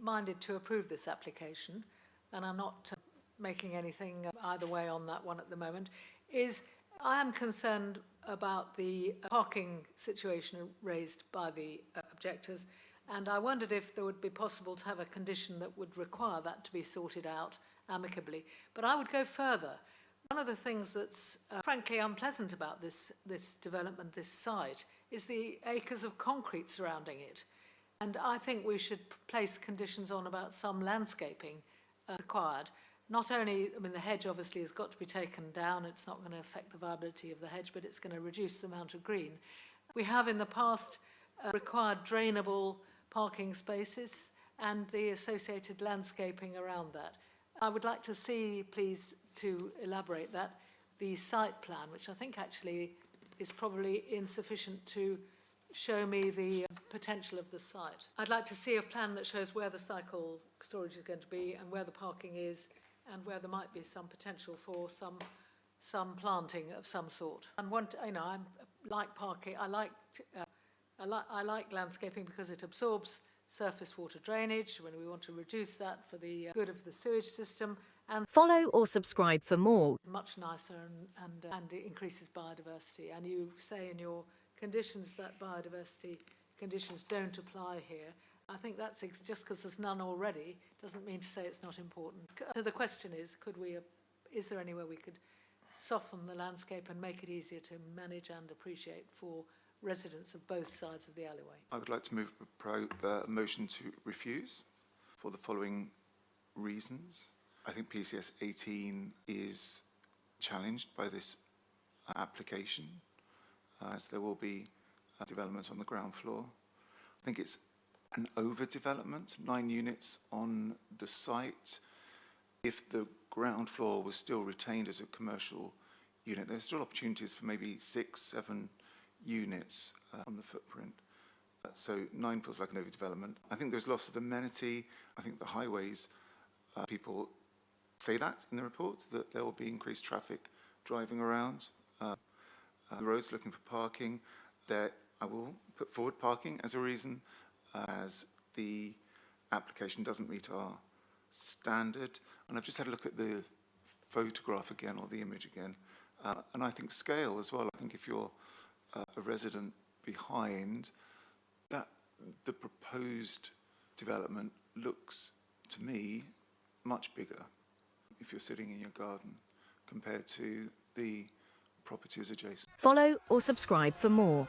minded to approve this application, and I'm not making anything either way on that one at the moment, is I am concerned about the parking situation raised by the objectors, and I wondered if there would be possible to have a condition that would require that to be sorted out amicably. But I would go further. One of the things that's frankly unpleasant about this development, this site, is the acres of concrete surrounding it. And I think we should place conditions on about some landscaping required. Not only, I mean, the hedge obviously has got to be taken down. It's not going to affect the viability of the hedge, but it's going to reduce the amount of green. We have in the past required drainable parking spaces and the associated landscaping around that. I would like to see, please, to elaborate that, the site plan, which I think actually is probably insufficient to show me the potential of the site. I'd like to see a plan that shows where the cycle storage is going to be and where the parking is and where there might be some potential for some planting of some sort. And I like parking. I like landscaping because it absorbs surface water drainage when we want to reduce that for the good of the sewage system. And follow or subscribe for more. Much nicer and it increases biodiversity. And you say in your conditions that biodiversity conditions don't apply here. I think that's just because there's none already doesn't mean to say it's not important. So the question is, is there any way we could soften the landscape and make it easier to manage and appreciate for residents of both sides of the alleyway? I would like to move a motion to refuse for the following reasons. I think PCS 18 is challenged by this application, as there will be development on the ground floor. I think it's an overdevelopment, 9 units on the site. If the ground floor was still retained as a commercial unit, there's still opportunities for maybe 6, 7 units on the footprint. So 9 feels like an overdevelopment. I think there's loss of amenity. I think the highways, people say that in the report, that there will be increased traffic driving around. The roads looking for parking. I will put forward parking as a reason, as the application doesn't meet our standard. And I've just had a look at the photograph again, or the image again, and I think scale as well. I think if you're a resident behind, that the proposed development looks, to me, much bigger if you're sitting in your garden compared to the properties adjacent. Follow or subscribe for more.